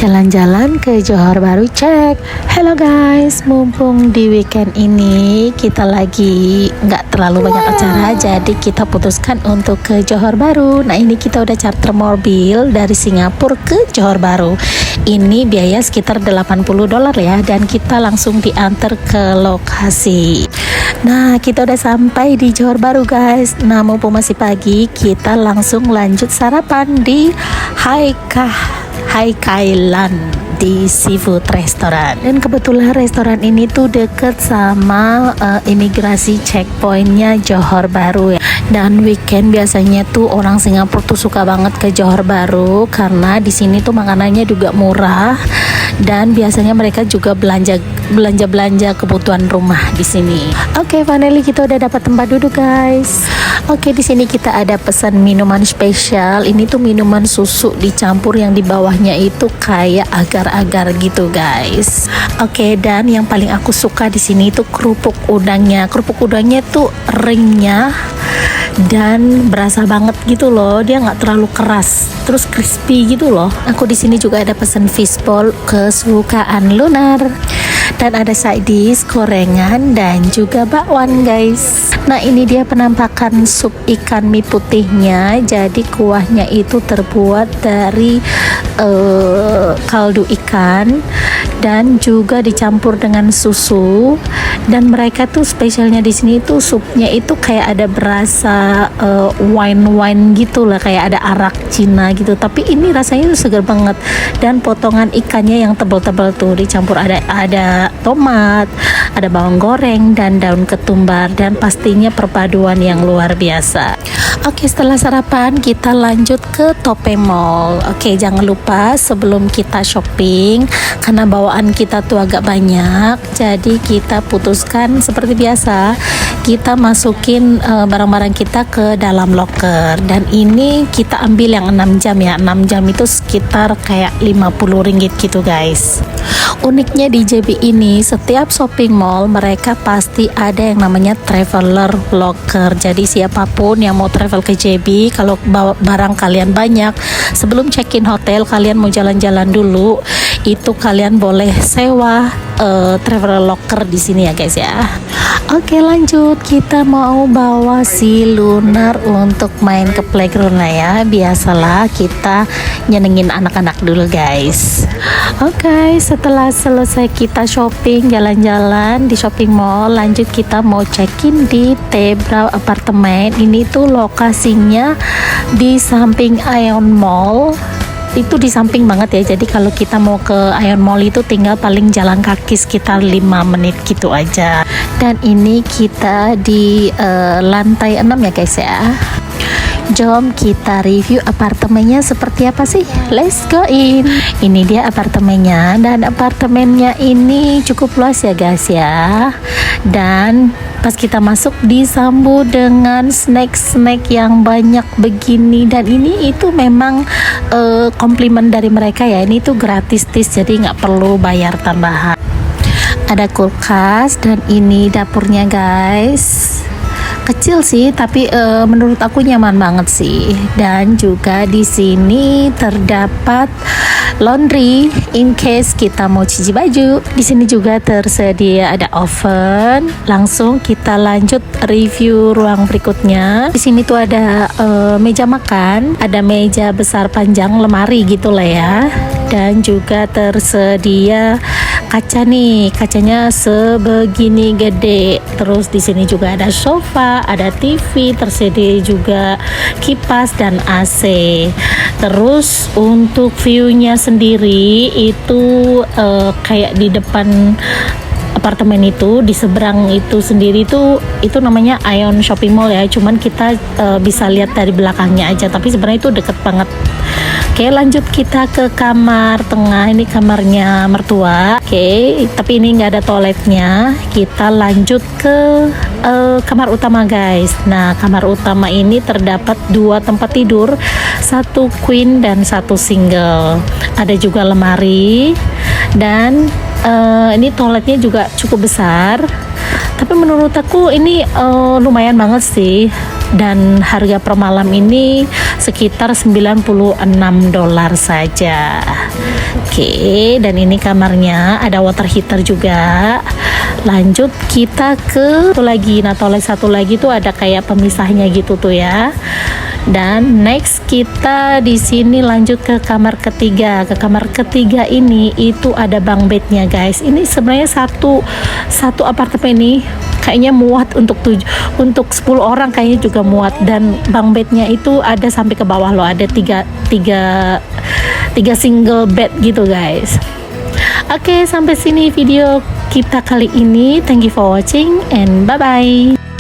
jalan-jalan ke Johor Bahru cek. Hello guys, mumpung di weekend ini kita lagi nggak terlalu banyak acara, jadi kita putuskan untuk ke Johor Bahru. Nah ini kita udah charter mobil dari Singapura ke Johor Bahru. Ini biaya sekitar $80 ya, dan kita langsung diantar ke lokasi. Nah kita udah sampai di Johor Bahru guys. Nah mumpung masih pagi, kita langsung lanjut sarapan di Hai Kailan di seafood restaurant. Dan kebetulan restoran ini tuh deket sama imigrasi checkpointnya Johor Bahru ya. Dan weekend biasanya tuh orang Singapura tuh suka banget ke Johor Bahru karena di sini tuh makanannya juga murah, dan biasanya mereka juga belanja kebutuhan rumah di sini. Oke, finally kita udah dapat tempat duduk guys. Oke, di sini kita ada pesan minuman spesial. Ini tuh minuman susu dicampur yang di bawahnya itu kayak agar-agar gitu guys. Oke, dan yang paling aku suka di sini itu kerupuk udangnya. Kerupuk udangnya tuh renyah dan berasa banget gitu loh. Dia nggak terlalu keras, terus crispy gitu loh. Aku di sini juga ada pesan fishball kesukaan Lunar. Dan ada side dish, gorengan, dan juga bakwan guys. Nah ini dia penampakan sup ikan mie putihnya. Jadi kuahnya itu terbuat dari kaldu ikan dan juga dicampur dengan susu. Dan mereka tuh spesialnya di sini tuh supnya itu kayak ada berasa wine gitu lah, kayak ada arak Cina gitu. Tapi ini rasanya tuh segar banget, dan potongan ikannya yang tebal-tebal tuh dicampur ada tomat, ada bawang goreng, dan daun ketumbar, dan pastinya perpaduan yang luar biasa. Oke, setelah sarapan kita lanjut ke Tope Mall. Oke, jangan lupa sebelum kita shopping, karena bawaan kita tuh agak banyak, jadi kita putuskan seperti biasa kita masukin barang-barang kita ke dalam locker. Dan ini kita ambil yang 6 jam ya. 6 jam itu sekitar kayak Rp50 gitu guys. Uniknya di JB ini, setiap shopping mall mereka pasti ada yang namanya traveler locker. Jadi siapapun yang mau travel ke JB, kalau bawa barang kalian banyak, sebelum check-in hotel kalian mau jalan-jalan dulu, itu kalian boleh sewa traveler locker di sini ya guys ya. Oke, lanjut, kita mau bawa si Lunar untuk main ke playground lah ya. Biasalah kita nyenengin anak-anak dulu guys. Oke, setelah selesai kita shopping, jalan-jalan di shopping mall, lanjut kita mau check-in di Tebra Apartemen. Ini tuh lokasinya di samping Ion Mall. Itu di samping banget ya, jadi kalau kita mau ke Ion Mall itu tinggal paling jalan kaki sekitar 5 menit gitu aja. Dan ini kita di lantai 6 ya guys ya. Jom kita review apartemennya seperti apa sih. Let's go in. Ini dia apartemennya, dan apartemennya ini cukup luas ya guys ya. Dan pas kita masuk disambut dengan snack-snack yang banyak begini. Dan ini itu memang komplimen dari mereka ya. Ini tuh gratis, jadi nggak perlu bayar tambahan. Ada kulkas, dan ini dapurnya guys. Kecil sih, tapi menurut aku nyaman banget sih. Dan juga di sini terdapat laundry in case kita mau cuci baju. Di sini juga tersedia ada oven. Langsung kita lanjut review ruang berikutnya. Di sini tuh ada meja makan, ada meja besar panjang lemari gitu lah ya. Dan juga tersedia kaca nih, kacanya sebegini gede. Terus di sini juga ada sofa, ada TV, tersedia juga kipas dan AC. Terus untuk view-nya sendiri itu kayak di depan apartemen itu, di seberang itu sendiri tuh itu namanya Ion Shopping Mall ya. Cuman kita bisa lihat dari belakangnya aja, tapi sebenarnya itu deket banget. Oke, lanjut kita ke kamar tengah. Ini kamarnya mertua. Oke, tapi ini nggak ada toiletnya. Kita lanjut ke kamar utama guys. Nah, kamar utama ini terdapat 2 tempat tidur, 1 queen dan 1 single. Ada juga lemari, dan ini toiletnya juga cukup besar. Tapi menurut aku ini lumayan banget sih. Dan harga per malam ini sekitar $96 saja. Oke, dan ini kamarnya ada water heater juga. Lanjut kita ke satu lagi. Nah, toilet satu lagi tuh ada kayak pemisahnya gitu tuh ya. Dan next kita di sini lanjut ke kamar ketiga. Ke kamar ketiga ini itu ada bunk bednya guys. Ini sebenarnya satu apartemen ini kayaknya muat untuk 10 orang kayaknya juga muat, dan bunk bednya itu ada sampai ke bawah loh, ada tiga single bed gitu guys. Oke, sampai sini video kita kali ini. Thank you for watching and bye bye.